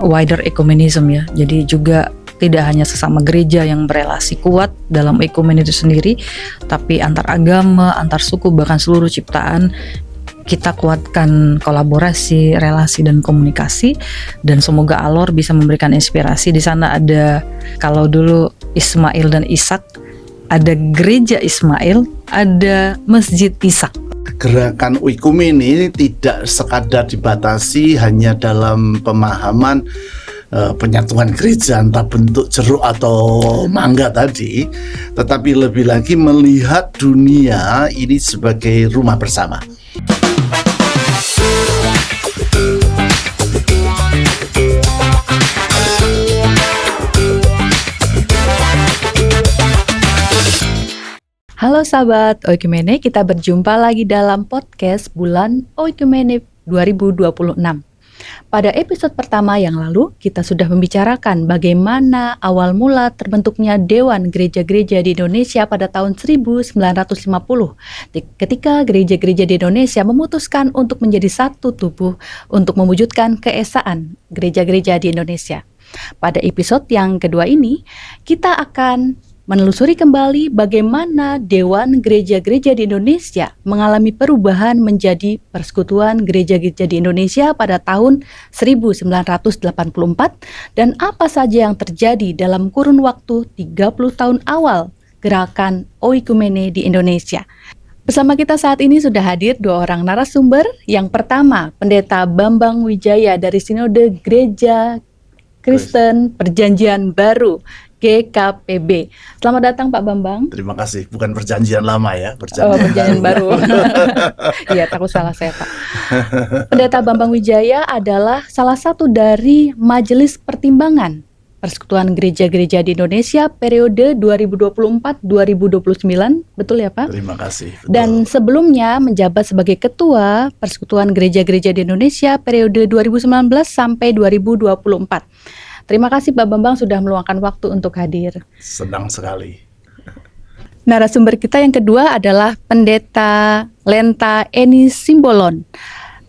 wider ecumenism ya. Jadi juga tidak hanya sesama gereja yang berelasi kuat dalam ekumen itu sendiri, tapi antar agama, antar suku, bahkan seluruh ciptaan. Kita kuatkan kolaborasi, relasi, dan komunikasi, dan semoga Alor bisa memberikan inspirasi. Di sana ada, kalau dulu Ismail dan Ishak, ada gereja Ismail, ada masjid Ishak. Gerakan oikumene tidak sekadar dibatasi hanya dalam pemahaman penyatuan gereja entah bentuk jeruk atau mangga tadi, tetapi lebih lagi melihat dunia ini sebagai rumah bersama. Halo sahabat Oikumene, kita berjumpa lagi dalam podcast bulan Oikumene 2026. Pada episode pertama yang lalu, kita sudah membicarakan bagaimana awal mula terbentuknya Dewan Gereja-Gereja di Indonesia pada tahun 1950, ketika gereja-gereja di Indonesia memutuskan untuk menjadi satu tubuh untuk mewujudkan keesaan gereja-gereja di Indonesia. Pada episode yang kedua ini, kita akan menelusuri kembali bagaimana Dewan Gereja-Gereja di Indonesia mengalami perubahan menjadi Persekutuan Gereja-Gereja di Indonesia pada tahun 1984 dan apa saja yang terjadi dalam kurun waktu 30 tahun awal gerakan Oikumene di Indonesia. Bersama kita saat ini sudah hadir dua orang narasumber. Yang pertama, Pendeta Bambang Wijaya dari Sinode Gereja Kristen Perjanjian Baru GKPB. Selamat datang Pak Bambang. Terima kasih. Bukan perjanjian lama ya, perjanjian baru. Iya, takut salah saya Pak. Pendeta Bambang Wijaya adalah salah satu dari Majelis Pertimbangan Persekutuan Gereja-Gereja di Indonesia periode 2024-2029, betul ya Pak? Terima kasih. Betul. Dan sebelumnya menjabat sebagai Ketua Persekutuan Gereja-Gereja di Indonesia periode 2019 sampai 2024. Terima kasih Pak Bambang sudah meluangkan waktu untuk hadir. Senang sekali. Narasumber kita yang kedua adalah Pendeta Lenta Eni Simbolon,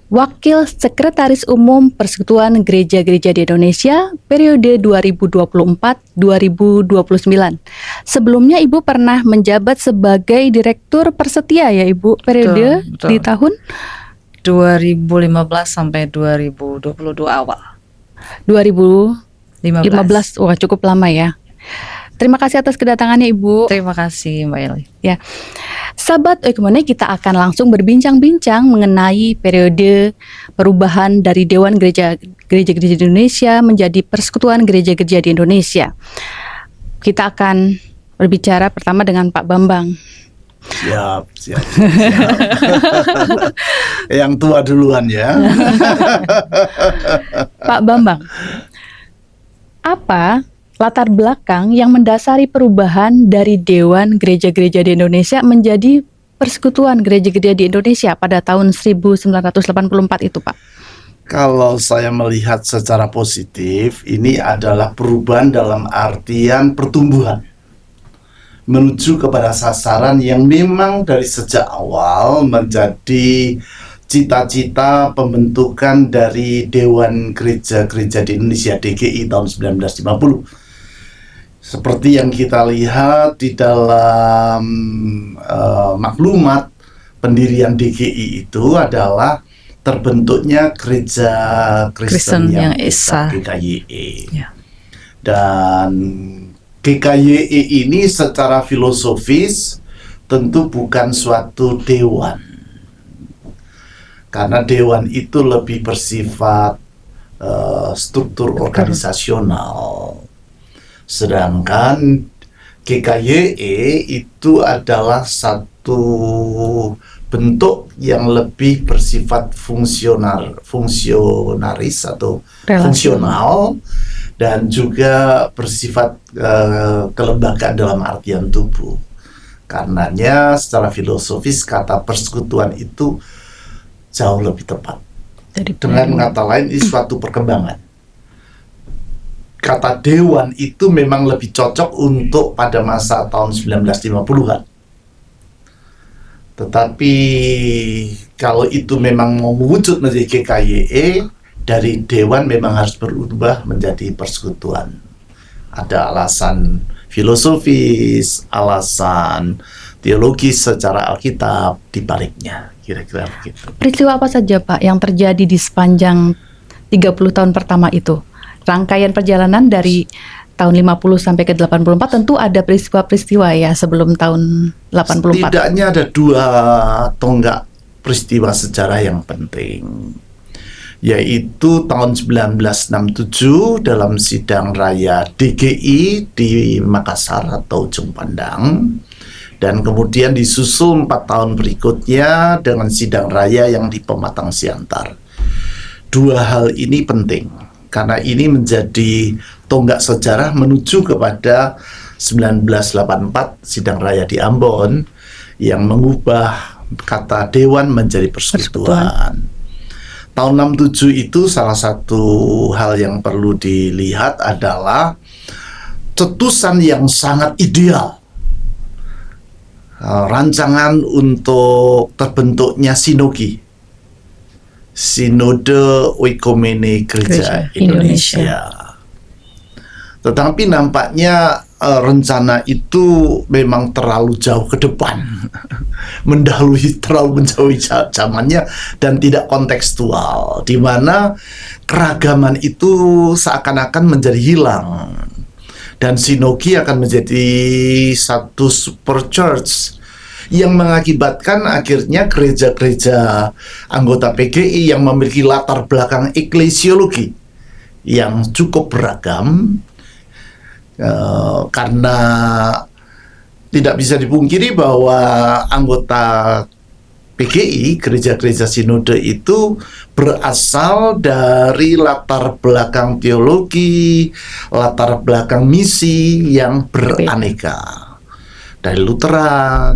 Wakil Sekretaris Umum Persekutuan Gereja-Gereja di Indonesia periode 2024-2029. Sebelumnya Ibu pernah menjabat sebagai Direktur Persetia ya Ibu periode betul. Di tahun 2015 sampai 2022 awal. 2015, wah cukup lama ya. Terima kasih atas kedatangannya Ibu. Terima kasih Mbak Eli. Ya, sahabat Oikumene, kita akan langsung berbincang-bincang mengenai periode perubahan dari Dewan Gereja-Gereja di Indonesia menjadi Persekutuan Gereja-Gereja di Indonesia. Kita akan berbicara pertama dengan Pak Bambang. Siap. Yang tua duluan ya. Pak Bambang, apa latar belakang yang mendasari perubahan dari Dewan Gereja-Gereja di Indonesia menjadi Persekutuan Gereja-Gereja di Indonesia pada tahun 1984 itu Pak? Kalau saya melihat secara positif, ini adalah perubahan dalam artian pertumbuhan menuju kepada sasaran yang memang dari sejak awal menjadi cita-cita pembentukan dari Dewan Gereja-Gereja di Indonesia DGI tahun 1950. Seperti yang kita lihat di dalam maklumat pendirian DGI itu adalah terbentuknya Gereja Kristen yang Esa GKYE. Ya. Dan GKYE ini secara filosofis tentu bukan suatu dewan. Karena dewan itu lebih bersifat struktur organisasional. Sedangkan GKYE itu adalah satu bentuk yang lebih bersifat fungsionaris atau fungsional dan juga bersifat kelembagaan dalam artian tubuh. Karenanya secara filosofis kata persekutuan itu jauh lebih tepat. Dengan kata lain, ini suatu perkembangan. Kata dewan itu memang lebih cocok untuk pada masa tahun 1950-an. Tetapi kalau itu memang mau mewujud menjadi GKYE, dari dewan memang harus berubah menjadi persekutuan. Ada alasan filosofis, alasan teologis secara Alkitab di baliknya, kira-kira begitu. Peristiwa apa saja Pak yang terjadi di sepanjang 30 tahun pertama itu? Rangkaian perjalanan dari tahun 50 sampai ke 84 tentu ada peristiwa-peristiwa ya sebelum tahun 84. Setidaknya ada 2 tonggak peristiwa sejarah yang penting, yaitu tahun 1967 dalam sidang raya DGI di Makassar atau Ujung Pandang, dan kemudian disusul 4 tahun berikutnya dengan sidang raya yang di Pematang Siantar. 2 hal ini penting karena ini menjadi tonggak sejarah menuju kepada 1984 sidang raya di Ambon yang mengubah kata dewan menjadi persekutuan. Tahun 67 itu salah satu hal yang perlu dilihat adalah cetusan yang sangat ideal, rancangan untuk terbentuknya Sinode Oikumene Gereja Indonesia. Tetapi nampaknya rencana itu memang terlalu jauh ke depan, terlalu menjauhi zamannya dan tidak kontekstual, di mana keragaman itu seakan-akan menjadi hilang dan sinogi akan menjadi satu super church yang mengakibatkan akhirnya gereja-gereja anggota PGI yang memiliki latar belakang eklesiologi yang cukup beragam, karena tidak bisa dipungkiri bahwa anggota PGI, gereja-gereja sinode itu berasal dari latar belakang teologi, latar belakang misi yang beraneka. Dari Lutheran,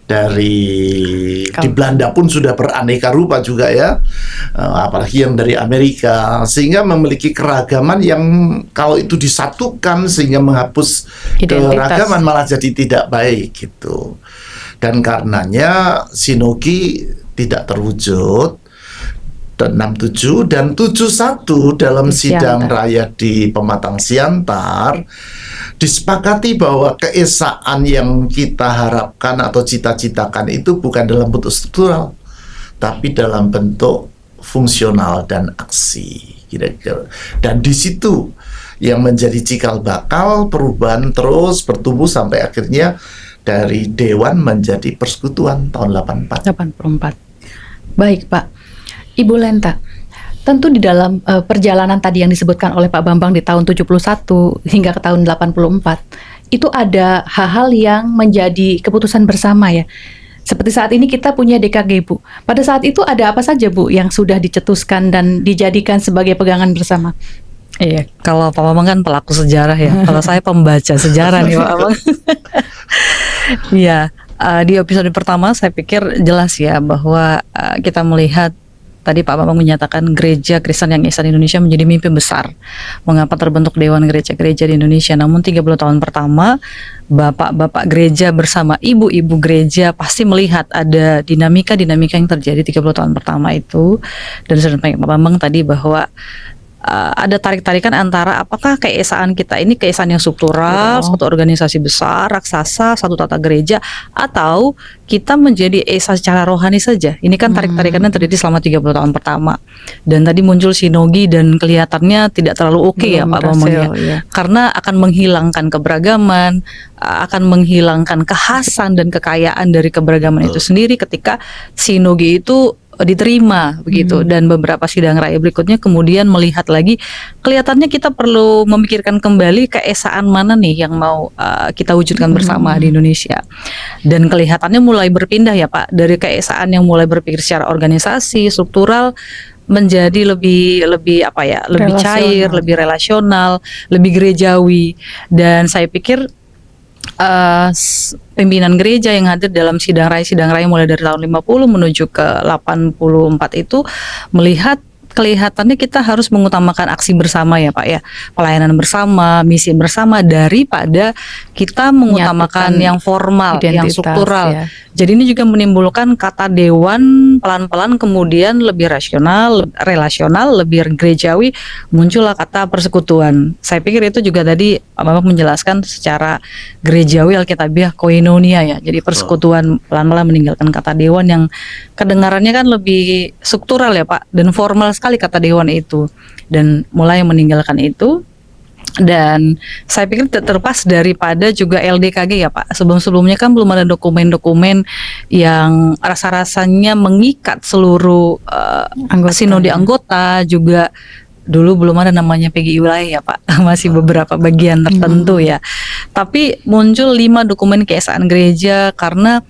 di Belanda pun sudah beraneka rupa juga ya, apalagi yang dari Amerika, sehingga memiliki keragaman yang kalau itu disatukan sehingga menghapus keragaman malah jadi tidak baik gitu. Dan karenanya sinogi tidak terwujud dan 67 dan 71 dalam sidang raya di Pematang Siantar disepakati bahwa keesaan yang kita harapkan atau cita-citakan itu bukan dalam bentuk struktural, tapi dalam bentuk fungsional dan aksi, kira-kira. Dan di situ yang menjadi cikal bakal perubahan terus bertumbuh sampai akhirnya dari dewan menjadi persekutuan tahun 84. Baik Pak. Ibu Lenta, tentu di dalam perjalanan tadi yang disebutkan oleh Pak Bambang di tahun 71 hingga ke tahun 84, itu ada hal-hal yang menjadi keputusan bersama ya. Seperti saat ini kita punya DKG Bu. Pada saat itu ada apa saja Bu yang sudah dicetuskan dan dijadikan sebagai pegangan bersama? Iya, kalau Pak Bambang kan pelaku sejarah ya. Kalau saya pembaca sejarah nih Pak Bambang. Iya, di episode pertama saya pikir jelas ya bahwa kita melihat tadi Pak Bambang menyatakan gereja Kristen yang Esa di Indonesia menjadi mimpi besar. Mengapa terbentuk Dewan Gereja-Gereja di Indonesia? Namun 30 tahun pertama, bapak-bapak gereja bersama ibu-ibu gereja pasti melihat ada dinamika-dinamika yang terjadi 30 tahun pertama itu. Dan sudah Pak Bambang tadi bahwa ada tarik-tarikan antara apakah keesaan kita ini keesaan yang struktural, satu organisasi besar, raksasa, satu tata gereja, atau kita menjadi esa secara rohani saja. Ini kan tarik-tarikannya terjadi selama 30 tahun pertama. Dan tadi muncul sinogi dan kelihatannya tidak terlalu oke ya Pak Bambang ya. Karena akan menghilangkan keberagaman, akan menghilangkan kekhasan dan kekayaan dari keberagaman itu sendiri ketika sinogi itu diterima begitu. Dan beberapa sidang raya berikutnya kemudian melihat lagi, kelihatannya kita perlu memikirkan kembali keesaan mana nih yang mau kita wujudkan bersama di Indonesia. Dan kelihatannya mulai berpindah ya Pak, dari keesaan yang mulai berpikir secara organisasi, struktural menjadi lebih apa ya, lebih cair, lebih relasional, lebih gerejawi. Dan saya pikir pimpinan gereja yang hadir dalam sidang raya mulai dari tahun 50 menuju ke 84 itu melihat kelihatannya kita harus mengutamakan aksi bersama ya Pak ya, pelayanan bersama, misi bersama daripada kita mengutamakan Menyatukan yang formal, yang identitas, struktural. ya. Jadi ini juga menimbulkan kata dewan pelan-pelan kemudian lebih rasional, relasional, lebih gerejawi, muncullah kata persekutuan. Saya pikir itu juga tadi Pak Bapak menjelaskan secara gerejawi alkitabiah koinonia ya. Jadi persekutuan pelan-pelan meninggalkan kata dewan yang kedengarannya kan lebih struktural ya Pak, dan formal sekali kata dewan itu, dan mulai meninggalkan itu. Dan saya pikir terlepas daripada juga LDKG ya Pak, sebelum-sebelumnya kan belum ada dokumen-dokumen yang rasa-rasanya mengikat seluruh sinode anggota, juga dulu belum ada namanya PGI wilayah ya Pak, masih beberapa bagian tertentu ya. Tapi muncul 5 dokumen keesaan gereja karena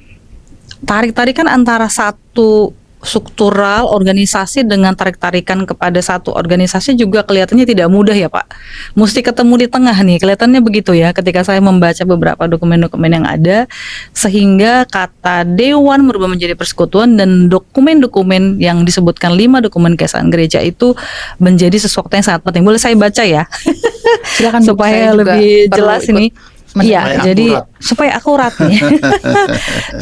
tarik-tarikan antara satu struktural organisasi dengan tarik-tarikan kepada satu organisasi juga kelihatannya tidak mudah ya Pak. Mesti ketemu di tengah nih, kelihatannya begitu ya ketika saya membaca beberapa dokumen-dokumen yang ada, sehingga kata dewan berubah menjadi persekutuan, dan dokumen-dokumen yang disebutkan 5 dokumen keesaan gereja itu menjadi sesuatu yang sangat penting. Boleh saya baca ya? Silakan Bu, supaya saya juga lebih perlu jelas ikut ini. Iya, Supaya jadi akurat. supaya akurat nih.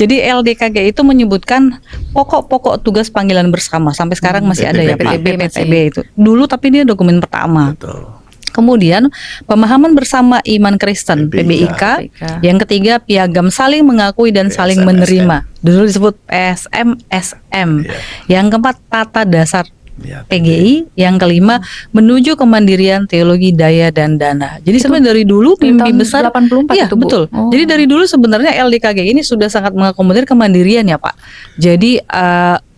Jadi LDKG itu menyebutkan pokok-pokok tugas panggilan bersama, sampai sekarang masih ada ya Pak, PPB PPB itu. Dulu tapi dia dokumen pertama. Betul. Kemudian pemahaman bersama iman Kristen PBIK. Yang ketiga piagam saling mengakui dan saling PSMSM. menerima. Dulu disebut PSMSM. Iya. Yang keempat tata dasar Ya, PGI, yang kelima menuju kemandirian teologi daya dan dana. Jadi sebenarnya dari dulu dari mimpi tahun besar 84 iya, itu, Bu? betul. Oh. Jadi dari dulu sebenarnya LDKG ini sudah sangat mengakomodir kemandirian ya Pak. Jadi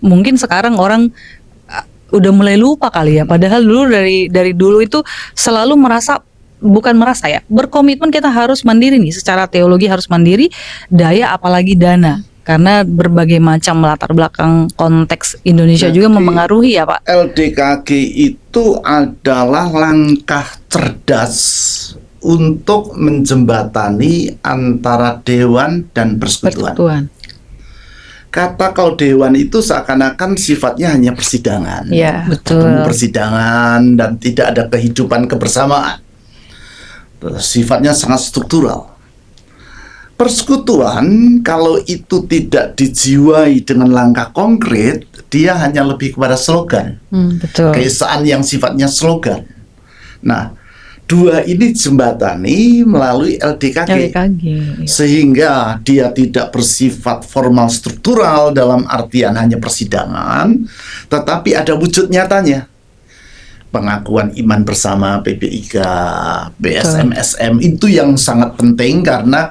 mungkin sekarang orang udah mulai lupa kali ya. Padahal dulu dari dulu itu selalu berkomitmen kita harus mandiri nih, secara teologi harus mandiri, daya apalagi dana. Karena berbagai macam latar belakang konteks Indonesia Jadi, juga mempengaruhi ya Pak. LDKG itu adalah langkah cerdas untuk menjembatani antara dewan dan persekutuan. Persekutuan. Kata kalau dewan itu seakan-akan sifatnya hanya persidangan. Iya. Betul. Ketemu persidangan dan tidak ada kehidupan kebersamaan. Sifatnya sangat struktural. Persekutuan kalau itu tidak dijiwai dengan langkah konkret, dia hanya lebih kepada slogan. Betul. Keesaan yang sifatnya slogan. Nah, 2 ini jembatani melalui LDKG. Sehingga dia tidak bersifat formal struktural dalam artian hanya persidangan, tetapi ada wujud nyatanya. Pengakuan iman bersama PBIK, PSMSM itu yang sangat penting karena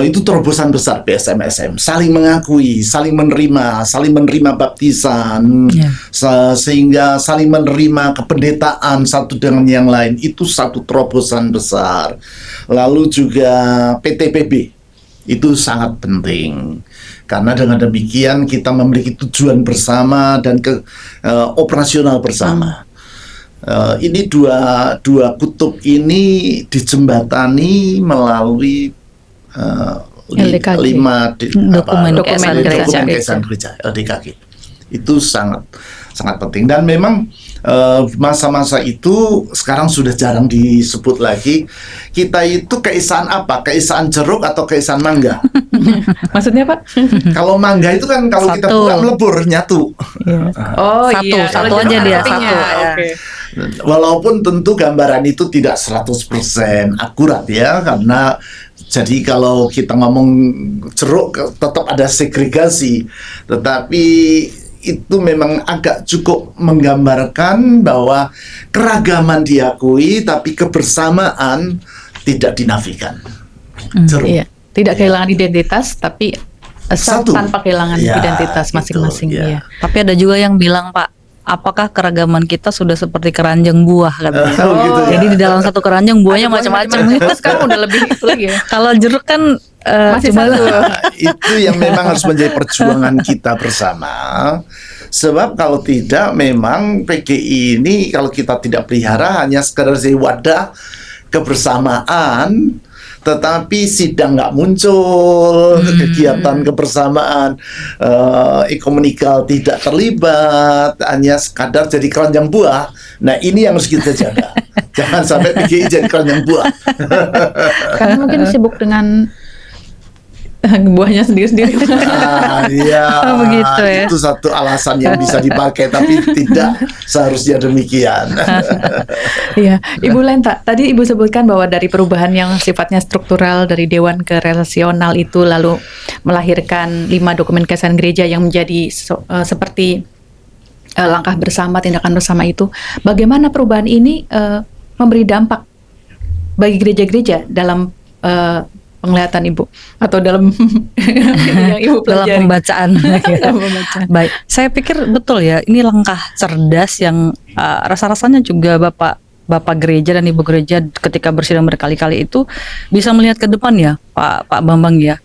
itu terobosan besar PSMSM, saling mengakui, saling menerima baptisan, sehingga saling menerima kependetaan satu dengan yang lain, itu satu terobosan besar. Lalu juga PTPB itu sangat penting karena dengan demikian kita memiliki tujuan bersama dan operasional bersama. Ini dua kutub ini dijembatani melalui LDKG. 5 Dokumen keesaan gereja LDKG. Itu sangat penting, dan memang masa-masa itu sekarang sudah jarang disebut lagi. Kita itu keesaan apa? Keesaan jeruk atau keesaan mangga? Maksudnya Pak? Kalau mangga itu kan kalau kita Satu. buka melebur nyatu. Oh Satu iya, aja kalau dia, artinya, satu. Oke. Walaupun tentu gambaran itu tidak 100% akurat ya, karena jadi kalau kita ngomong jeruk tetap ada segregasi, tetapi itu memang agak cukup menggambarkan bahwa keragaman diakui tapi kebersamaan tidak dinafikan. Jeruk. Iya, tidak kehilangan identitas tapi Satu. tanpa kehilangan Ya, identitas gitu, masing-masing. ya. Iya. Tapi ada juga yang bilang Pak, apakah keragaman kita sudah seperti keranjang buah katanya. Oh, gitu ya. Jadi di dalam satu keranjang buahnya macam-macam. Oh, sekarang udah lebih itu lagi ya. Kalau jeruk kan Masih cuma satu. Itu yang memang harus menjadi perjuangan kita bersama. Sebab kalau tidak, memang PGI ini kalau kita tidak pelihara hanya sekedar jadi wadah kebersamaan, tetapi sidang nggak muncul, kegiatan kebersamaan ekumenikal tidak terlibat, hanya sekadar jadi keranjang buah. Nah ini yang harus kita jaga. Jangan sampai PGI jadi keranjang buah. Karena mungkin sibuk dengan buahnya sendiri-sendiri. Iya, begitu ya. itu satu alasan yang bisa dipakai, tapi tidak seharusnya demikian. Iya, Ibu Lenta, tadi Ibu sebutkan bahwa dari perubahan yang sifatnya struktural dari dewan ke relasional itu lalu melahirkan 5 dokumen kesan gereja yang menjadi seperti langkah bersama, tindakan bersama itu. Bagaimana perubahan ini memberi dampak bagi gereja-gereja dalam penglihatan Ibu atau dalam yang Ibu dalam pelajari? pembacaan. Dalam pembacaan. Baik, saya pikir betul ya, ini langkah cerdas yang rasa-rasanya juga Bapak gereja dan Ibu gereja ketika bersidang berkali-kali itu bisa melihat ke depan ya, Pak Bambang ya.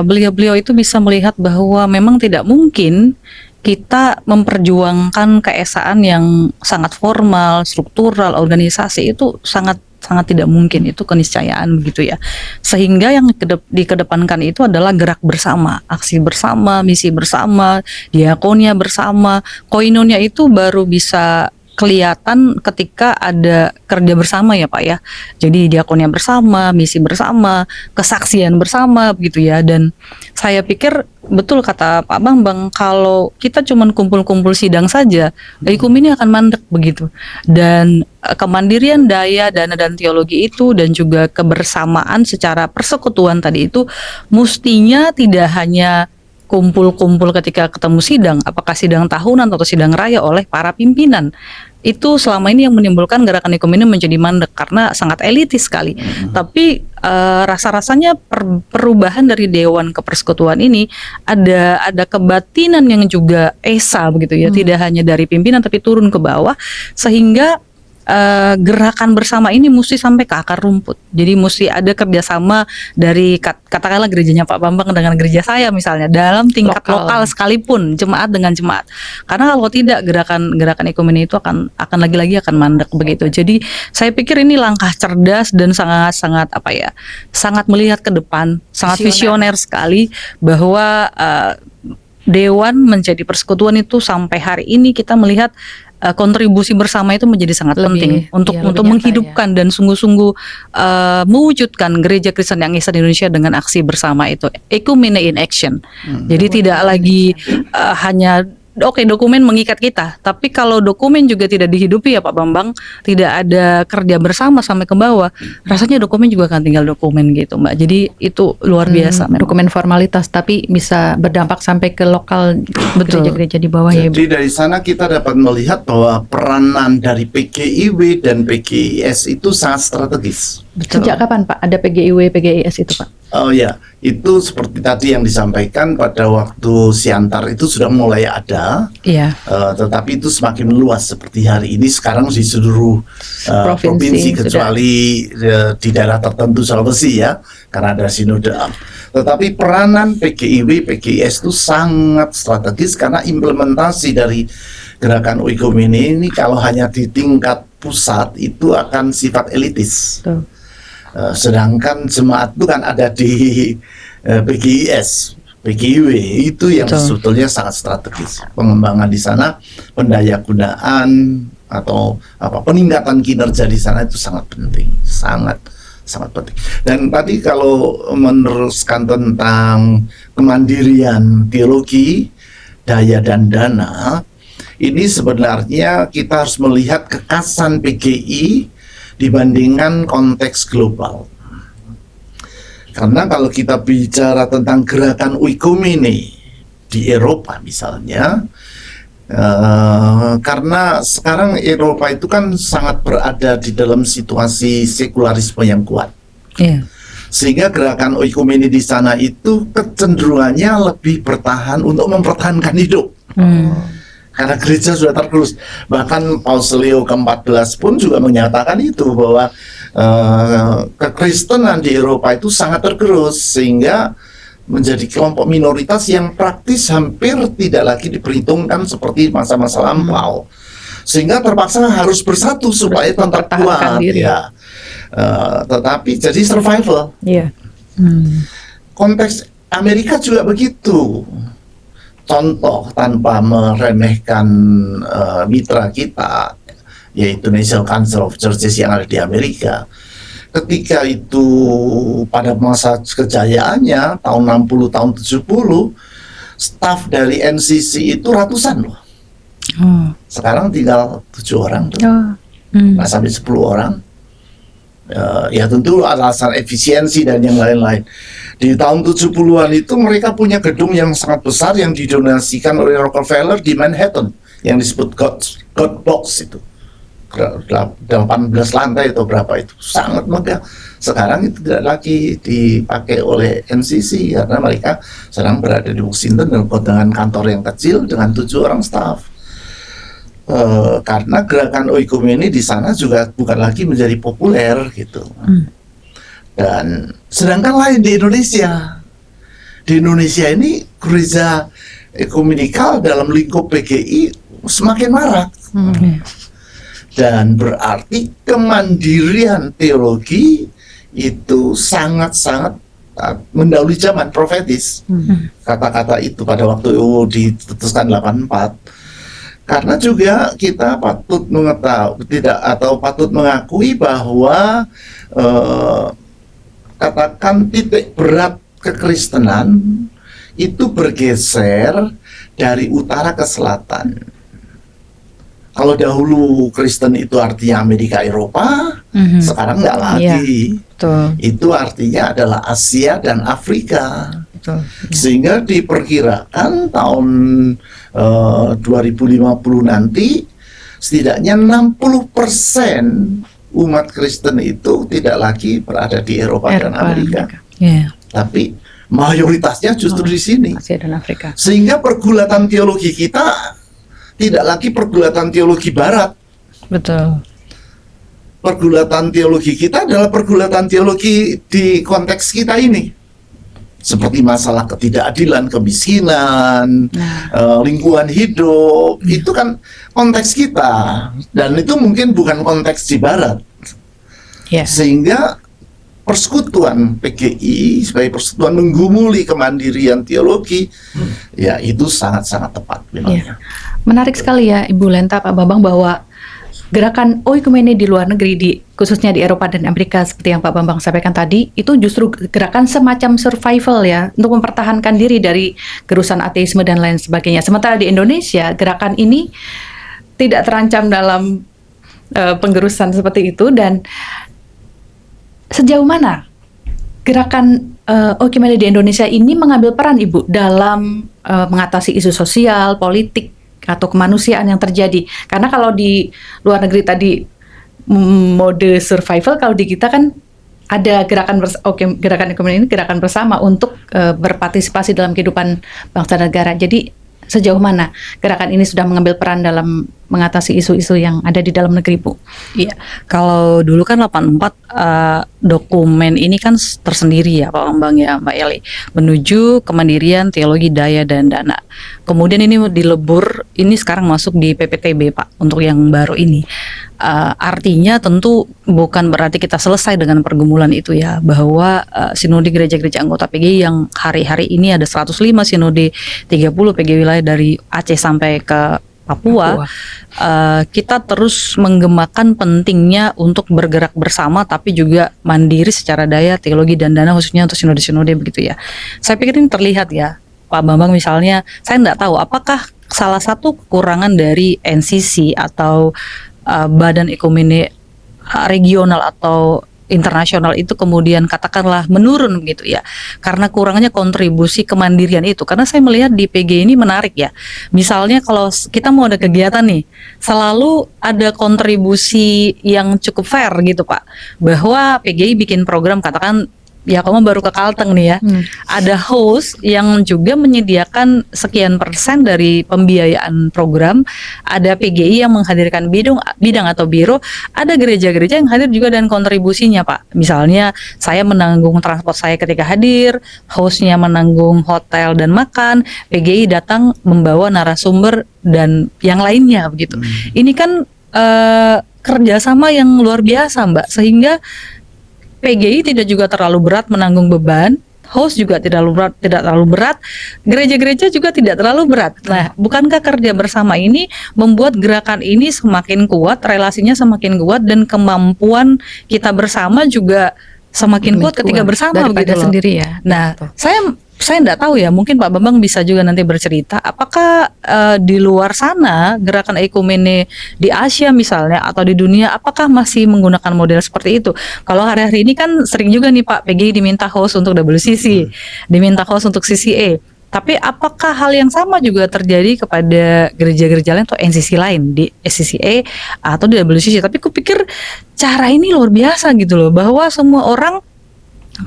Beliau itu bisa melihat bahwa memang tidak mungkin kita memperjuangkan keesaan yang sangat formal, struktural, organisasi itu sangat tidak mungkin, itu keniscayaan begitu ya. Sehingga yang dikedepankan itu adalah gerak bersama, aksi bersama, misi bersama, diakonia bersama. Koinonia itu baru bisa kelihatan ketika ada kerja bersama ya Pak ya. Jadi diakonia bersama, misi bersama, kesaksian bersama begitu ya. Dan saya pikir betul kata Pak Bambang, kalau kita cuman kumpul-kumpul sidang saja, ekumen ini akan mandek begitu. Dan kemandirian daya, dana dan teologi itu dan juga kebersamaan secara persekutuan tadi itu mestinya tidak hanya kumpul-kumpul ketika ketemu sidang, apakah sidang tahunan atau sidang raya oleh para pimpinan. Itu selama ini yang menimbulkan gerakan ekumenik menjadi mandek karena sangat elitis sekali. Tapi rasa-rasanya perubahan dari dewan ke persekutuan ini ada kebatinan yang juga esa begitu ya, tidak hanya dari pimpinan tapi turun ke bawah, sehingga gerakan bersama ini mesti sampai ke akar rumput. Jadi mesti ada kerjasama dari katakanlah gerejanya Pak Bambang dengan gereja saya misalnya dalam tingkat lokal sekalipun, jemaat dengan jemaat. Karena kalau tidak gerakan ekumenik itu akan lagi-lagi akan mandek begitu. Jadi saya pikir ini langkah cerdas dan sangat sangat melihat ke depan, sangat visioner sekali bahwa dewan menjadi persekutuan itu sampai hari ini kita melihat kontribusi bersama itu menjadi sangat penting untuk menghidupkan dan sungguh-sungguh mewujudkan gereja Kristen yang Esa di Indonesia dengan aksi bersama itu, ekumenik in action. Jadi tidak lagi hanya dokumen mengikat kita, tapi kalau dokumen juga tidak dihidupi ya Pak Bambang, tidak ada kerja bersama sampai ke bawah, rasanya dokumen juga akan tinggal dokumen gitu Mbak. Jadi itu luar biasa. Dokumen formalitas tapi bisa berdampak sampai ke lokal gereja-gereja di bawah. Jadi ya, dari sana kita dapat melihat bahwa peranan dari PGIW dan PGIS itu sangat strategis. Betul. Sejak kapan Pak ada PGIW, PGIS itu Pak? Oh ya, itu seperti tadi yang disampaikan pada waktu Siantar itu sudah mulai ada. Iya. Tetapi itu semakin luas seperti hari ini sekarang di seluruh provinsi kecuali di daerah tertentu Sulawesi ya, karena ada sinode. Tetapi peranan PGIW, PGIS itu sangat strategis karena implementasi dari gerakan oikumene ini kalau hanya di tingkat pusat itu akan sifat elitis. Betul. Sedangkan jemaat itu kan ada di PGIS, PGIW itu yang sebetulnya sangat strategis. Pengembangan di sana, pendayagunaan atau peningkatan kinerja di sana itu sangat penting, sangat penting. Dan tadi kalau meneruskan tentang kemandirian teologi, daya dan dana, ini sebenarnya kita harus melihat kekasan PGI dibandingkan konteks global. Karena kalau kita bicara tentang gerakan oikumene di Eropa misalnya, karena sekarang Eropa itu kan sangat berada di dalam situasi sekularisme yang kuat. Sehingga gerakan oikumene di sana itu kecenderungannya lebih bertahan untuk mempertahankan hidup. Karena gereja sudah tergerus. Bahkan Paus Leo ke-14 pun juga menyatakan itu bahwa kekristenan di Eropa itu sangat tergerus sehingga menjadi kelompok minoritas yang praktis hampir tidak lagi diperhitungkan seperti masa-masa lampau. Sehingga terpaksa harus bersatu supaya tetap kuat ya. Tetapi jadi survival. Iya. Konteks Amerika juga begitu. Contoh tanpa meremehkan mitra kita, yaitu National Council of Churches yang ada di Amerika. Ketika itu pada masa kejayaannya tahun 60, tahun 70, staf dari NCC itu ratusan loh. Sekarang tinggal 7 orang tuh. Nggak sampai 10 orang. Ya tentu alasan efisiensi dan yang lain-lain. Di tahun 70-an itu mereka punya gedung yang sangat besar yang didonasikan oleh Rockefeller di Manhattan yang disebut God Box itu. 18 lantai atau berapa itu, sangat megah. Sekarang itu tidak lagi dipakai oleh NCC karena mereka sedang berada di Washington dengan kantor yang kecil dengan 7 orang staf. Karena gerakan oikumene di sana juga bukan lagi menjadi populer gitu. Dan sedangkan lain di Indonesia ini gereja ekumenikal dalam lingkup PGI semakin marak. Dan berarti kemandirian teologi itu sangat-sangat mendahului zaman profetis. Kata-kata itu pada waktu diputuskan 84. Karena juga kita patut patut mengakui bahwa katakan titik berat kekristenan itu bergeser dari utara ke selatan. Kalau dahulu Kristen itu artinya Amerika Eropa, sekarang nggak lagi. Betul. Itu artinya adalah Asia dan Afrika. Betul. Sehingga diperkirakan tahun 2050 nanti setidaknya 60% umat Kristen itu tidak lagi berada di Eropa dan Amerika. Tapi mayoritasnya justru di sini. Asia dan Afrika. Sehingga pergulatan teologi kita tidak lagi pergulatan teologi barat. Betul. Pergulatan teologi kita adalah pergulatan teologi di konteks kita ini. Seperti masalah ketidakadilan, kemiskinan, lingkungan hidup, itu kan konteks kita. Dan itu mungkin bukan konteks di barat. Sehingga persekutuan PGI sebagai persekutuan menggumuli kemandirian teologi, ya itu sangat-sangat tepat memangnya. Menarik sekali ya Ibu Lenta, Pak Bambang, bahwa gerakan oikumene di luar negeri, khususnya di Eropa dan Amerika seperti yang Pak Bambang sampaikan tadi, itu justru gerakan semacam survival ya, untuk mempertahankan diri dari gerusan ateisme dan lain sebagainya. Sementara di Indonesia, gerakan ini tidak terancam dalam penggerusan seperti itu. Dan sejauh mana gerakan oikumene di Indonesia ini mengambil peran Ibu dalam mengatasi isu sosial, politik, atau kemanusiaan yang terjadi? Karena kalau di luar negeri tadi mode survival, kalau di kita kan ada gerakan oikumene ini gerakan bersama untuk berpartisipasi dalam kehidupan bangsa dan negara. Jadi sejauh mana gerakan ini sudah mengambil peran dalam mengatasi isu-isu yang ada di dalam negeri, Bu? Iya, kalau dulu kan 84 dokumen ini kan tersendiri ya Pak Bambang ya Mbak Eli, menuju kemandirian teologi daya dan dana. Kemudian ini dilebur, ini sekarang masuk di PPTB Pak untuk yang baru ini. Artinya tentu bukan berarti kita selesai dengan pergumulan itu ya, bahwa sinode gereja-gereja anggota PGI yang hari-hari ini ada 105 sinode 30 PGI wilayah dari Aceh sampai ke Papua. Kita terus menggemakan pentingnya untuk bergerak bersama tapi juga mandiri secara daya, teologi dan dana, khususnya untuk sinode-sinode begitu ya. Saya pikir ini terlihat ya Pak Bambang, misalnya saya tidak tahu apakah salah satu kekurangan dari NCC atau badan ekumene regional atau internasional itu kemudian katakanlah menurun begitu ya, karena kurangnya kontribusi kemandirian itu. Karena saya melihat di PG ini menarik ya, misalnya kalau kita mau ada kegiatan nih, selalu ada kontribusi yang cukup fair gitu Pak, bahwa PGI bikin program, katakan ya kamu baru ke Kalteng nih ya, ada host yang juga menyediakan sekian persen dari pembiayaan program, ada PGI yang menghadirkan bidang atau biro, ada gereja-gereja yang hadir juga dan kontribusinya Pak. Misalnya saya menanggung transport saya ketika hadir, hostnya menanggung hotel dan makan, PGI datang membawa narasumber dan yang lainnya begitu. Ini kan kerjasama yang luar biasa, Mbak, sehingga PGI tidak juga terlalu berat menanggung beban, host juga tidak terlalu berat, gereja-gereja juga tidak terlalu berat. Nah, bukankah kerja bersama ini membuat gerakan ini semakin kuat, relasinya semakin kuat, dan kemampuan kita bersama juga semakin kuat ketika bersama daripada begitu loh. sendiri ya. Nah, Betul. saya enggak tahu ya, mungkin Pak Bambang bisa juga nanti bercerita apakah di luar sana gerakan ekumene di Asia misalnya atau di dunia apakah masih menggunakan model seperti itu. Kalau hari-hari ini kan sering juga nih Pak, PGI diminta host untuk WCC, diminta host untuk CCA. Tapi apakah hal yang sama juga terjadi kepada gereja-gereja lain atau NCC lain di SCCA atau di WCC? Tapi kupikir cara ini luar biasa gitu loh, bahwa semua orang,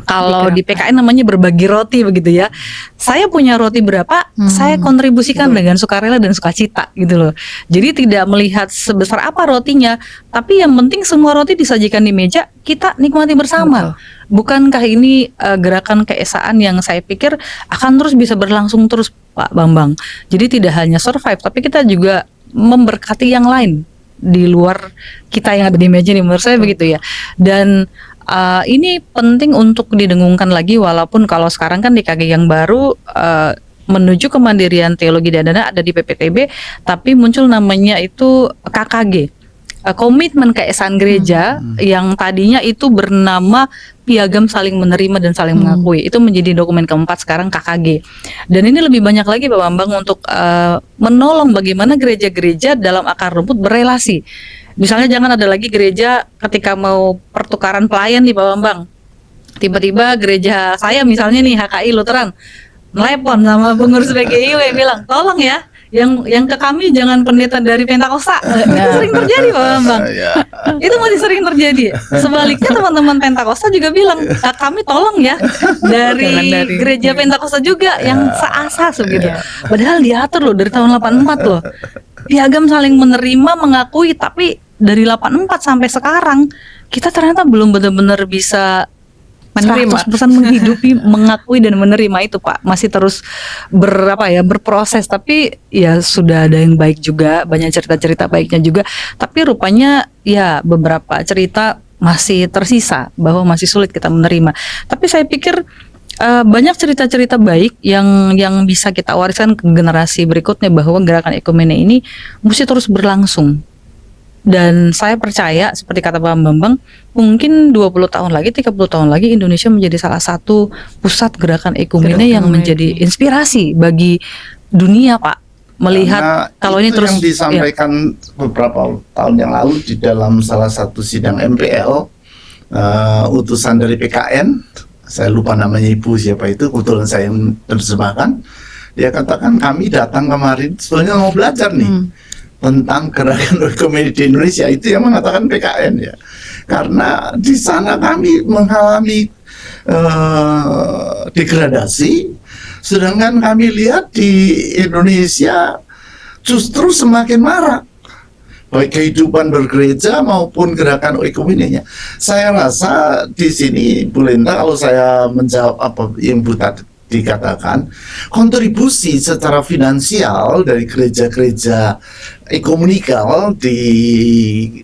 kalau di PKN namanya berbagi roti begitu ya. Saya punya roti berapa, saya kontribusikan dengan sukarela dan sukacita gitu loh. Jadi tidak melihat sebesar apa rotinya, tapi yang penting semua roti disajikan di meja, kita nikmati bersama. Bukankah ini gerakan keesaan yang saya pikir akan terus bisa berlangsung terus, Pak Bambang? Jadi tidak hanya survive, tapi kita juga memberkati yang lain di luar kita yang ada di meja nih, menurut saya begitu ya. Dan ini penting untuk didengungkan lagi, walaupun kalau sekarang kan di KG yang baru menuju kemandirian teologi dan dana ada di PPTB, tapi muncul namanya itu KKG, komitmen keesaan gereja, yang tadinya itu bernama piagam saling menerima dan saling mengakui. Itu menjadi dokumen keempat sekarang KKG. Dan ini lebih banyak lagi Pak Bambang untuk menolong bagaimana gereja-gereja dalam akar rumput berelasi. Misalnya jangan ada lagi gereja ketika mau pertukaran pelayan nih Pak Bambang, tiba-tiba gereja saya misalnya nih HKI Lutheran telepon sama pengurus PGI bilang tolong ya yang ke kami jangan pendeta dari Pentakosta. Itu sering terjadi Pak Bambang. Itu masih sering terjadi. Sebaliknya teman-teman Pentakosta juga bilang kami tolong ya dari gereja Pentakosta juga yang seasas begitu. Padahal diatur loh dari tahun 84 loh. Piagam saling menerima, mengakui, tapi dari 84 sampai sekarang kita ternyata belum benar-benar bisa menerima, 100% menghidupi, mengakui dan menerima itu Pak. Masih terus berproses, tapi ya sudah ada yang baik juga, banyak cerita-cerita baiknya juga. Tapi rupanya ya beberapa cerita masih tersisa bahwa masih sulit kita menerima. Tapi saya pikir banyak cerita-cerita baik yang bisa kita wariskan ke generasi berikutnya, bahwa gerakan ekumene ini mesti terus berlangsung. Dan saya percaya seperti kata Pak Bambang, mungkin 20 tahun lagi, 30 tahun lagi Indonesia menjadi salah satu pusat gerakan ekumene yang menjadi inspirasi bagi dunia Pak. Melihat karena kalau ini terus yang disampaikan beberapa tahun yang lalu di dalam salah satu sidang MPL, utusan dari PKN, saya lupa namanya ibu siapa itu, kebetulan saya yang terjemahkan. Dia katakan kami datang kemarin sebetulnya mau belajar nih tentang gerakan ekumene di Indonesia. Itu yang mengatakan PKN ya, karena di sana kami mengalami degradasi, sedangkan kami lihat di Indonesia justru semakin marak baik kehidupan bergereja maupun gerakan ekumenenya. Saya rasa di sini Bu Lenta, kalau saya menjawab apa yang Bu tadi dikatakan, kontribusi secara finansial dari gereja-gereja ekumenikal di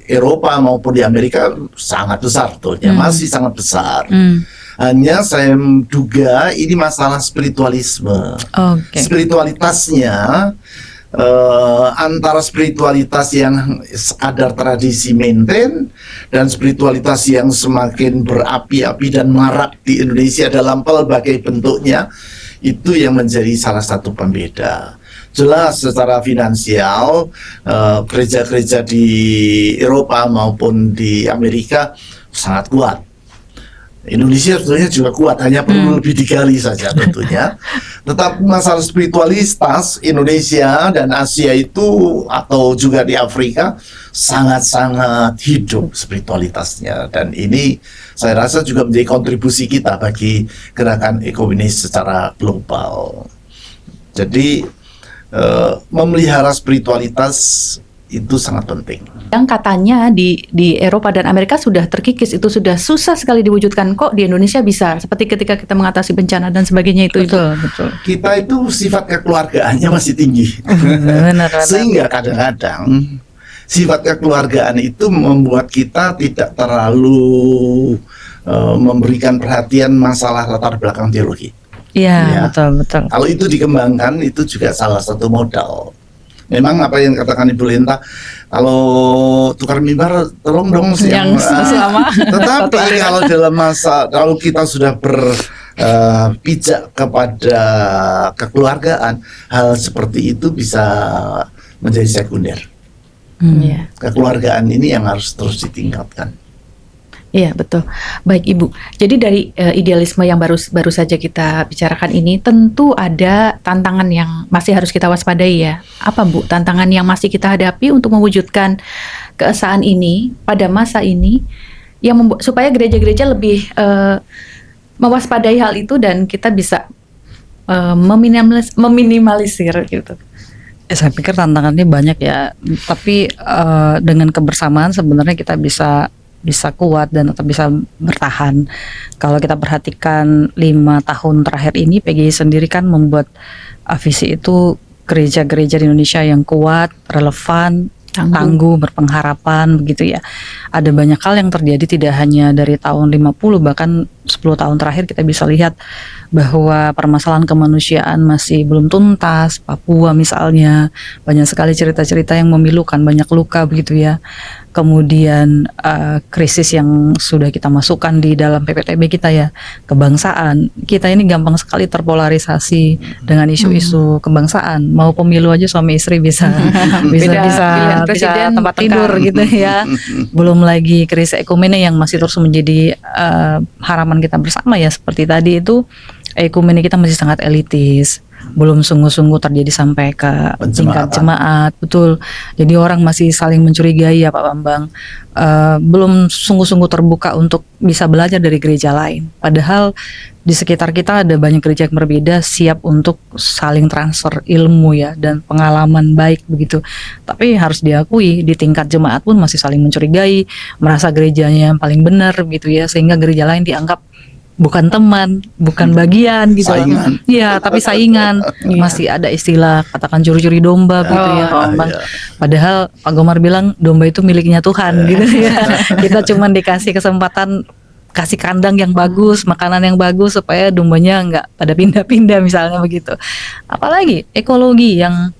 Eropa maupun di Amerika sangat besar tentunya, masih sangat besar. Hanya saya duga ini masalah spiritualisme. Spiritualitasnya antara spiritualitas yang sekadar tradisi maintain dan spiritualitas yang semakin berapi-api dan marak di Indonesia dalam pelbagai bentuknya, itu yang menjadi salah satu pembeda. Jelas secara finansial gereja-gereja di Eropa maupun di Amerika sangat kuat. Indonesia sebetulnya juga kuat, hanya perlu lebih digali saja tentunya. Tetapi masalah spiritualitas Indonesia dan Asia itu, atau juga di Afrika, sangat-sangat hidup spiritualitasnya. Dan ini saya rasa juga menjadi kontribusi kita bagi gerakan ekumene secara global. Jadi memelihara spiritualitas itu sangat penting. Yang katanya di Eropa dan Amerika sudah terkikis, itu sudah susah sekali diwujudkan, kok di Indonesia bisa, seperti ketika kita mengatasi bencana dan sebagainya itu. Betul. Kita itu sifat kekeluargaannya masih tinggi. Sehingga kadang-kadang sifat kekeluargaan itu membuat kita tidak terlalu memberikan perhatian masalah latar belakang teologi. Iya, Ya. betul. Kalau itu dikembangkan, itu juga salah satu modal. Memang apa yang katakan Ibu Lenta, kalau tukar mimbar, tolong dong Yang selama Tetapi kalau dalam masa, kalau kita sudah berpijak kepada kekeluargaan, hal seperti itu bisa menjadi sekunder. Iya. Kekeluargaan ini yang harus terus ditingkatkan. Iya, betul. Baik, Ibu. Jadi dari idealisme yang baru saja kita bicarakan ini, tentu ada tantangan yang masih harus kita waspadai ya. Apa, Bu, tantangan yang masih kita hadapi untuk mewujudkan keesaan ini pada masa ini, yang supaya gereja-gereja lebih mewaspadai hal itu dan kita bisa meminimalisir gitu. Saya pikir tantangannya banyak ya, tapi dengan kebersamaan sebenarnya kita bisa kuat dan tetap bisa bertahan. Kalau kita perhatikan 5 tahun terakhir ini, PGI sendiri kan membuat visi itu gereja-gereja di Indonesia yang kuat, relevan, tangguh, berpengharapan begitu ya. Ada banyak hal yang terjadi tidak hanya dari tahun 50, bahkan 10 tahun terakhir kita bisa lihat bahwa permasalahan kemanusiaan masih belum tuntas. Papua misalnya, banyak sekali cerita-cerita yang memilukan, banyak luka begitu ya. Kemudian krisis yang sudah kita masukkan di dalam PPTB kita ya, kebangsaan. Kita ini gampang sekali terpolarisasi dengan isu-isu kebangsaan. Mau pemilu aja suami istri bisa bisa tempat tidur gitu ya. Belum lagi krisis ekumene yang masih terus menjadi harapan kita bersama ya. Seperti tadi itu, ekumene kita masih sangat elitis, belum sungguh-sungguh terjadi sampai ke tingkat jemaat, betul. Jadi orang masih saling mencurigai ya Pak Bambang, belum sungguh-sungguh terbuka untuk bisa belajar dari gereja lain. Padahal di sekitar kita ada banyak gereja yang berbeda, siap untuk saling transfer ilmu ya dan pengalaman baik begitu. Tapi harus diakui di tingkat jemaat pun masih saling mencurigai, merasa gerejanya yang paling benar begitu ya, sehingga gereja lain dianggap bukan teman, bukan bagian gitu. Saingan. Iya, tapi saingan. Masih ada istilah katakan curi-curi domba gitu ya, Pak Bambang. Padahal Pak Gomar bilang domba itu miliknya Tuhan gitu ya. Kita cuma dikasih kesempatan kasih kandang yang bagus, makanan yang bagus supaya dombanya nggak pada pindah-pindah misalnya begitu. Apalagi ekologi yang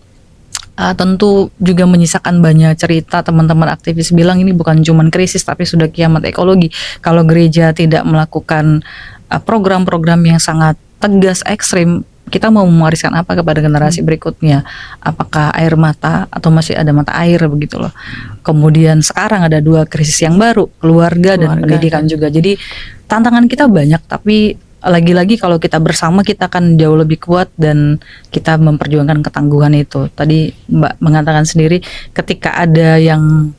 tentu juga menyisakan banyak cerita. Teman-teman aktivis bilang ini bukan cuma krisis tapi sudah kiamat ekologi. Kalau gereja tidak melakukan program-program yang sangat tegas, ekstrim, kita mau mewariskan apa kepada generasi berikutnya? Apakah air mata atau masih ada mata air begitu loh. Kemudian sekarang ada 2 krisis yang baru, keluarga dan pendidikan juga. Jadi tantangan kita banyak, tapi lagi-lagi kalau kita bersama kita akan jauh lebih kuat dan kita memperjuangkan ketangguhan itu. Tadi Mbak mengatakan sendiri ketika ada yang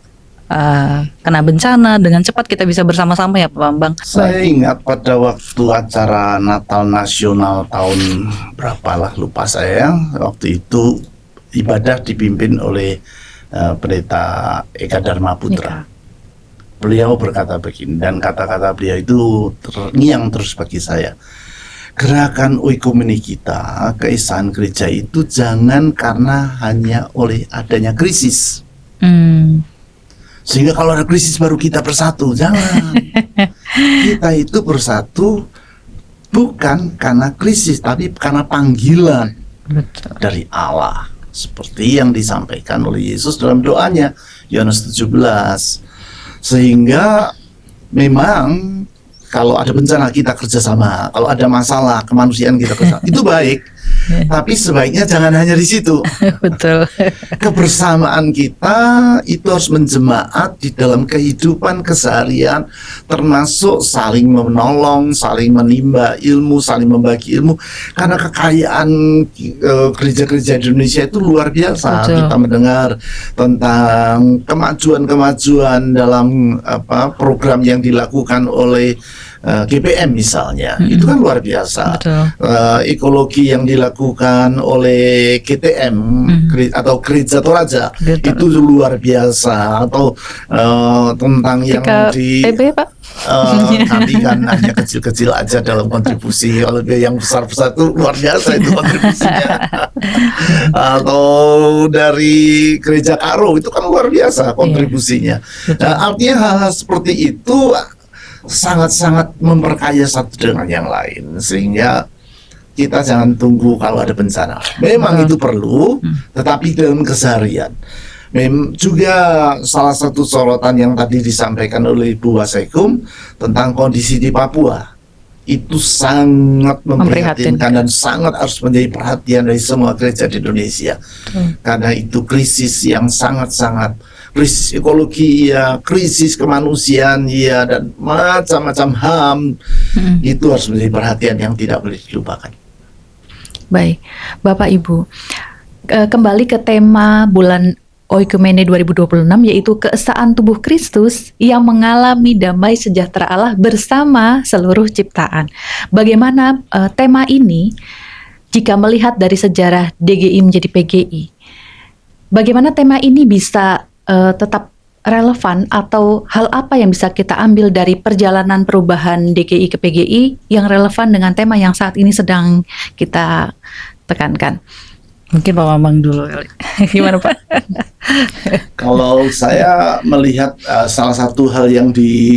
kena bencana dengan cepat kita bisa bersama-sama ya Pak Bambang. Saya ingat pada waktu acara Natal Nasional tahun berapa lah lupa saya, waktu itu ibadah dipimpin oleh Pendeta Eka Dharma Putra. Beliau berkata begini, dan kata-kata beliau itu terngiang terus bagi saya. Gerakan oikumene kita, keesaan gereja itu jangan karena hanya oleh adanya krisis. Sehingga kalau ada krisis baru kita bersatu, jangan. Kita itu bersatu bukan karena krisis, tapi karena panggilan dari Allah. Seperti yang disampaikan oleh Yesus dalam doanya, Yohanes 17. Sehingga memang kalau ada bencana kita kerjasama, kalau ada masalah kemanusiaan kita kerjasama, itu baik. Tapi sebaiknya jangan hanya di situ. Betul. Kebersamaan kita itu harus menjemaat di dalam kehidupan keseharian, termasuk saling menolong, saling menimba ilmu, saling membagi ilmu. Karena kekayaan gereja-gereja di Indonesia itu luar biasa. Betul. Kita mendengar tentang kemajuan-kemajuan dalam program yang dilakukan oleh GPM misalnya, itu kan luar biasa. Ekologi yang dilakukan oleh GTM atau Gereja Toraja Gereja itu luar biasa, atau tentang yang di PB Pak? kami kan hanya kecil-kecil aja dalam kontribusi, kalau yang besar-besar itu luar biasa itu kontribusinya. Atau dari Gereja Karo itu kan luar biasa kontribusinya. Nah, artinya hal-hal seperti itu sangat-sangat memperkaya satu dengan yang lain, sehingga kita jangan tunggu kalau ada bencana. Memang itu perlu, tetapi dalam keseharian. Juga salah satu sorotan yang tadi disampaikan oleh Bu Wasekum tentang kondisi di Papua itu sangat memprihatinkan dan sangat harus menjadi perhatian dari semua gereja di Indonesia. Karena itu krisis yang sangat-sangat, krisis ekologi ya, krisis kemanusiaan ya, dan macam-macam HAM. Itu harus menjadi perhatian yang tidak boleh dilupakan. Baik, Bapak Ibu, kembali ke tema bulan Oikumene 2026, yaitu keesaan tubuh Kristus yang mengalami damai sejahtera Allah bersama seluruh ciptaan. Bagaimana tema ini jika melihat dari sejarah DGI menjadi PGI? Bagaimana tema ini bisa tetap relevan, atau hal apa yang bisa kita ambil dari perjalanan perubahan DGI ke PGI yang relevan dengan tema yang saat ini sedang kita tekankan? Mungkin Pak Bambang dulu kali. Gimana Pak? Kalau saya melihat salah satu hal yang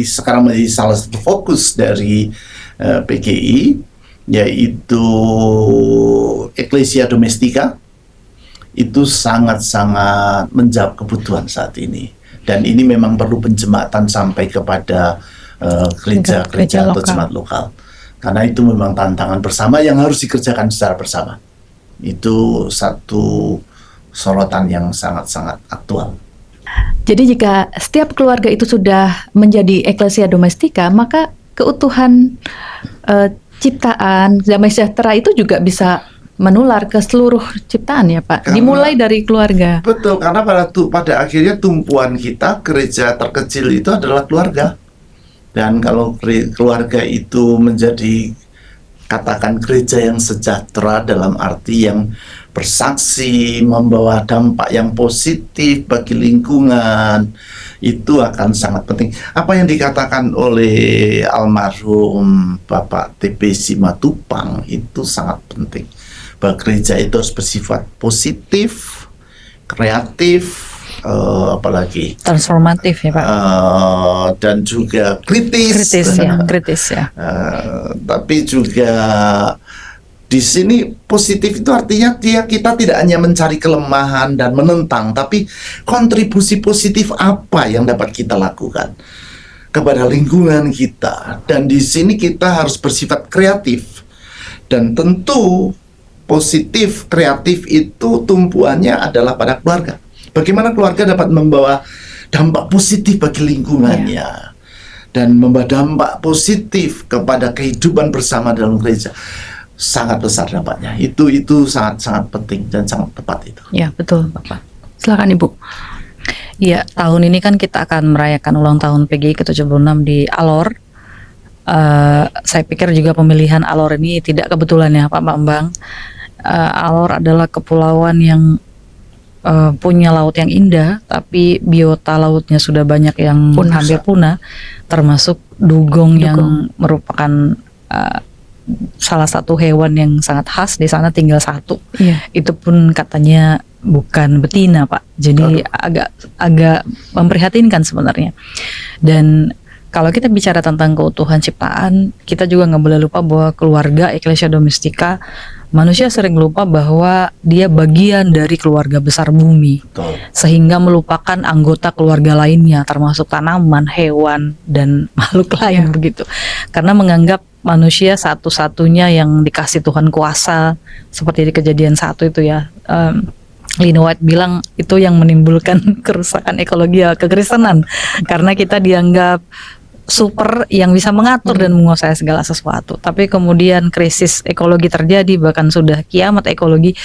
sekarang menjadi salah satu fokus dari PGI, yaitu Ecclesia Domestica, itu sangat-sangat menjawab kebutuhan saat ini. Dan ini memang perlu penjematan sampai kepada gereja atau jemaat lokal. Karena itu memang tantangan bersama yang harus dikerjakan secara bersama. Itu satu sorotan yang sangat-sangat aktual. Jadi jika setiap keluarga itu sudah menjadi Ecclesia Domestica, maka keutuhan ciptaan, damai sejahtera itu juga bisa menular ke seluruh ciptaan ya Pak, dimulai dari keluarga. Betul, karena pada akhirnya tumpuan kita, gereja terkecil itu adalah keluarga. Dan kalau keluarga itu menjadi, katakan, gereja yang sejahtera dalam arti yang bersaksi, membawa dampak yang positif bagi lingkungan, itu akan sangat penting. Apa yang dikatakan oleh almarhum Bapak TP Simatupang itu sangat penting, bahwa gereja itu harus bersifat positif, kreatif, apalagi transformatif ya Pak, dan juga kritis ya. Tapi juga di sini positif itu artinya kita tidak hanya mencari kelemahan dan menentang, tapi kontribusi positif apa yang dapat kita lakukan kepada lingkungan kita. Dan di sini kita harus bersifat kreatif, dan tentu positif kreatif itu tumpuannya adalah pada keluarga. Bagaimana keluarga dapat membawa dampak positif bagi lingkungannya dan membawa dampak positif kepada kehidupan bersama dalam gereja, sangat besar dampaknya. Itu sangat-sangat penting dan sangat tepat itu. Ya betul Bapak. Silakan Ibu. Ya, tahun ini kan kita akan merayakan ulang tahun PGI ke-76 di Alor. Saya pikir juga pemilihan Alor ini tidak kebetulan ya Pak Bambang. Alor adalah kepulauan yang punya laut yang indah, tapi biota lautnya sudah banyak yang hampir punah, termasuk dugong yang merupakan salah satu hewan yang sangat khas di sana, tinggal satu. Itu pun katanya bukan betina Pak, jadi agak memprihatinkan sebenarnya. Dan kalau kita bicara tentang keutuhan ciptaan, kita juga nggak boleh lupa bahwa keluarga Ecclesia Domestica, manusia sering lupa bahwa dia bagian dari keluarga besar bumi. Betul. Sehingga melupakan anggota keluarga lainnya, termasuk tanaman, hewan, dan makhluk lain begitu. Karena menganggap manusia satu-satunya yang dikasih Tuhan kuasa, seperti di Kejadian 1 itu ya. Lynn White bilang itu yang menimbulkan kerusakan ekologi kekristenan, karena kita dianggap super yang bisa mengatur dan menguasai segala sesuatu. Tapi kemudian krisis ekologi terjadi, bahkan sudah kiamat ekologi,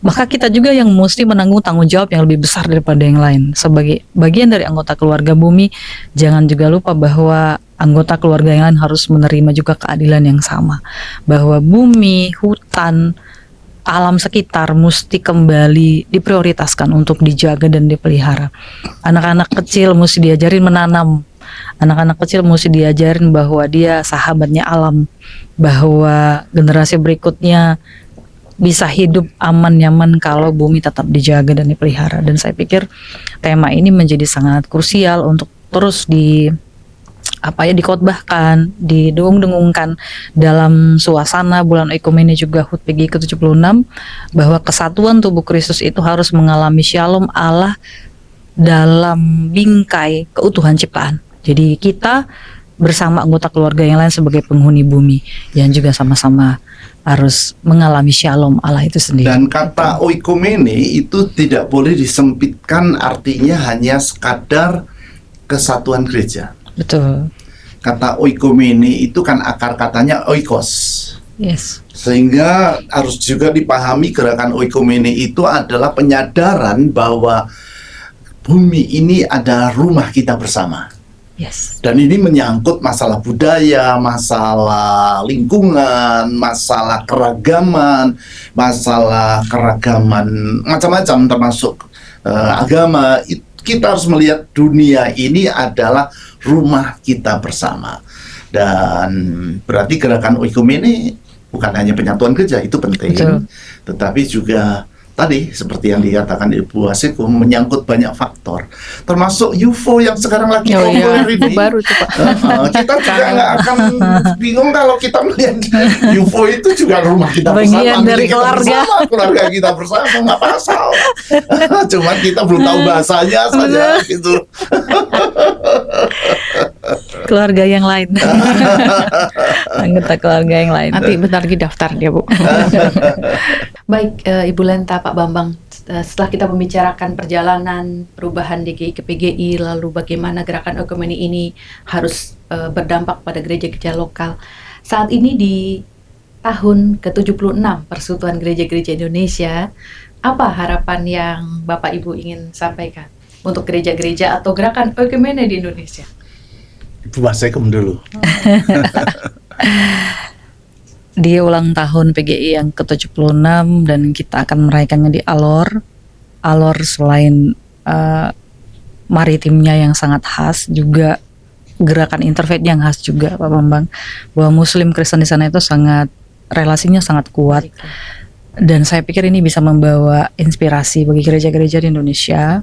maka kita juga yang mesti menanggung tanggung jawab yang lebih besar daripada yang lain. Sebagai bagian dari anggota keluarga bumi, jangan juga lupa bahwa anggota keluarga yang lain harus menerima juga keadilan yang sama, bahwa bumi, hutan, alam sekitar mesti kembali diprioritaskan untuk dijaga dan dipelihara. Anak-anak kecil mesti diajarin menanam. Anak-anak kecil mesti diajarin bahwa dia sahabatnya alam, bahwa generasi berikutnya bisa hidup aman nyaman kalau bumi tetap dijaga dan dipelihara. Dan saya pikir tema ini menjadi sangat krusial untuk terus dikhotbahkan, didengung-dengungkan dalam suasana bulan ekumene juga HUT PGI ke-76, bahwa kesatuan tubuh Kristus itu harus mengalami shalom Allah dalam bingkai keutuhan ciptaan. Jadi kita bersama anggota keluarga yang lain sebagai penghuni bumi yang juga sama-sama harus mengalami shalom Allah itu sendiri. Dan kata oikumene itu tidak boleh disempitkan, artinya hanya sekadar kesatuan gereja. Betul. Kata oikumene itu kan akar katanya oikos. Yes. Sehingga harus juga dipahami gerakan oikumene itu adalah penyadaran bahwa bumi ini adalah rumah kita bersama. Yes. Dan ini menyangkut masalah budaya, masalah lingkungan, masalah keragaman macam-macam termasuk agama. Kita harus melihat dunia ini adalah rumah kita bersama. Dan berarti gerakan oikumene bukan hanya penyatuan gereja, itu penting. Betul. Tetapi juga tadi seperti yang dikatakan Ibu Aseko menyangkut banyak faktor, termasuk UFO yang sekarang lagi populer ini. Baru itu Pak. Kita juga nggak akan bingung kalau kita melihat UFO itu juga rumah kita Bagian bersama, dari kita keluarga. bersama, keluarga kita bersama, nggak masalah. Cuman kita belum tahu bahasanya saja gitu. Keluarga yang lain. Anggota keluarga yang lain. Nanti bentar lagi daftar dia, Bu. Baik, Ibu Lenta, Pak Bambang, setelah kita membicarakan perjalanan perubahan DGI ke PGI, lalu bagaimana gerakan oikumene ini harus berdampak pada gereja-gereja lokal. Saat ini di tahun ke-76 Persekutuan Gereja-Gereja Indonesia, apa harapan yang Bapak Ibu ingin sampaikan untuk gereja-gereja atau gerakan oikumene di Indonesia? Ibu Aseko dulu. Di ulang tahun PGI yang ke-76 dan kita akan merayakannya di Alor. Alor selain maritimnya yang sangat khas, juga gerakan interfaith yang khas juga Pak Bambang. Bahwa Muslim Kristen di sana itu relasinya sangat kuat. Dan saya pikir ini bisa membawa inspirasi bagi gereja-gereja di Indonesia.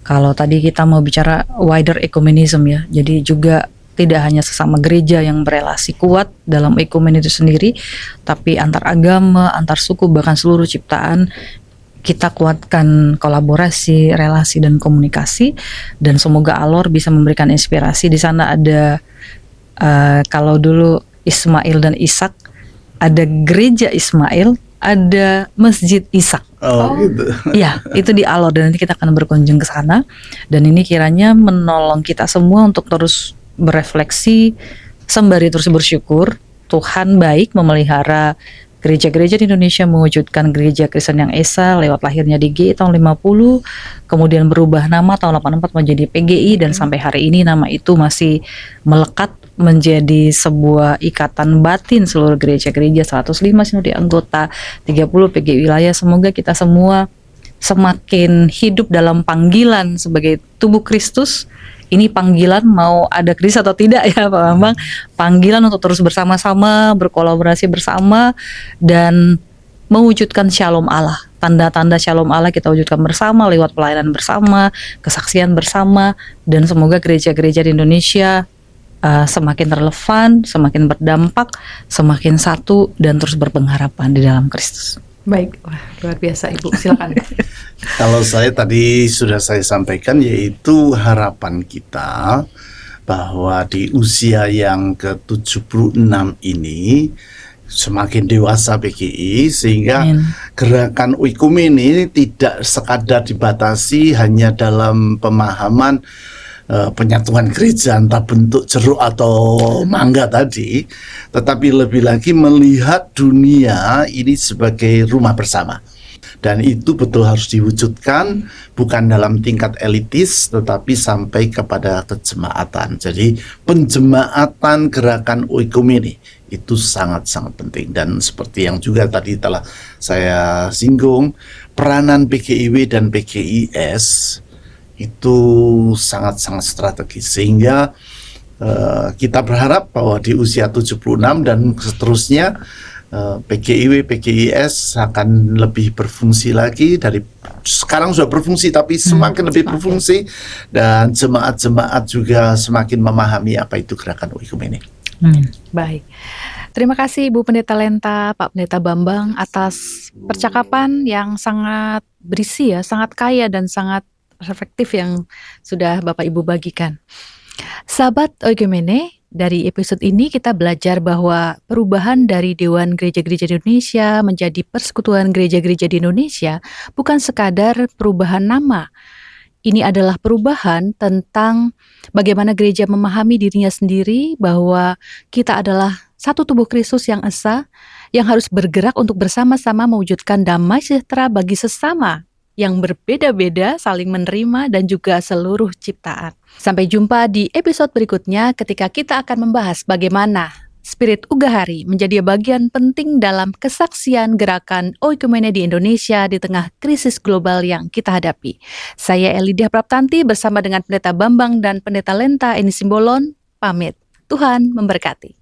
Kalau tadi kita mau bicara wider ecumenism ya, jadi juga tidak hanya sesama gereja yang berelasi kuat dalam ekumen itu sendiri, tapi antar agama, antar suku, bahkan seluruh ciptaan. Kita kuatkan kolaborasi, relasi, dan komunikasi. Dan semoga Alor bisa memberikan inspirasi. Di sana ada, kalau dulu Ismail dan Ishak, ada gereja Ismail, ada Masjid Ishak. Oh gitu. Ya, itu di Alor, dan nanti kita akan berkunjung ke sana. Dan ini kiranya menolong kita semua untuk terus berefleksi, sembari terus bersyukur. Tuhan baik memelihara gereja-gereja di Indonesia, mewujudkan gereja Kristen yang esa lewat lahirnya DGI tahun 50, kemudian berubah nama tahun 84 menjadi PGI, dan sampai hari ini nama itu masih melekat menjadi sebuah ikatan batin seluruh gereja-gereja, 105 sinode anggota, 30 PGI wilayah. Semoga kita semua semakin hidup dalam panggilan sebagai tubuh Kristus. Ini panggilan mau ada krisis atau tidak ya Pak Bambang, panggilan untuk terus bersama-sama, berkolaborasi bersama, dan mewujudkan shalom Allah. Tanda-tanda shalom Allah kita wujudkan bersama lewat pelayanan bersama, kesaksian bersama, dan semoga gereja-gereja di Indonesia semakin relevan, semakin berdampak, semakin satu, dan terus berpengharapan di dalam Kristus. Baik, wah, luar biasa Ibu, silakan. Kalau saya tadi sudah saya sampaikan, yaitu harapan kita bahwa di usia yang ke-76 ini semakin dewasa PGI, sehingga gerakan oikumene tidak sekadar dibatasi hanya dalam pemahaman penyatuan gereja entah bentuk jeruk atau mangga tadi, tetapi lebih lagi melihat dunia ini sebagai rumah bersama. Dan itu betul harus diwujudkan bukan dalam tingkat elitis tetapi sampai kepada kejemaatan. Jadi penjemaatan gerakan oikumene itu sangat-sangat penting, dan seperti yang juga tadi telah saya singgung, peranan PGIW dan PGIS itu sangat-sangat strategis, sehingga kita berharap bahwa di usia 76 dan seterusnya PGIW, PGIS akan lebih berfungsi lagi, dari sekarang sudah berfungsi tapi semakin lebih berfungsi, dan jemaat-jemaat juga semakin memahami apa itu gerakan oikumene. Baik. Terima kasih Ibu Pendeta Lenta, Pak Pendeta Bambang atas percakapan yang sangat berisi ya, sangat kaya dan sangat efektif yang sudah Bapak Ibu bagikan. Sahabat Oikumene, dari episode ini kita belajar bahwa perubahan dari Dewan Gereja-Gereja di Indonesia menjadi Persekutuan Gereja-Gereja di Indonesia bukan sekadar perubahan nama. Ini adalah perubahan tentang bagaimana gereja memahami dirinya sendiri, bahwa kita adalah satu tubuh Kristus yang esa, yang harus bergerak untuk bersama-sama mewujudkan damai sejahtera bagi sesama yang berbeda-beda, saling menerima, dan juga seluruh ciptaan. Sampai jumpa di episode berikutnya ketika kita akan membahas bagaimana Spirit Ugahari menjadi bagian penting dalam kesaksian gerakan oikumene di Indonesia di tengah krisis global yang kita hadapi. Saya Elidia Praptanti bersama dengan Pendeta Bambang dan Pendeta Lenta Eni Simbolon, pamit. Tuhan memberkati.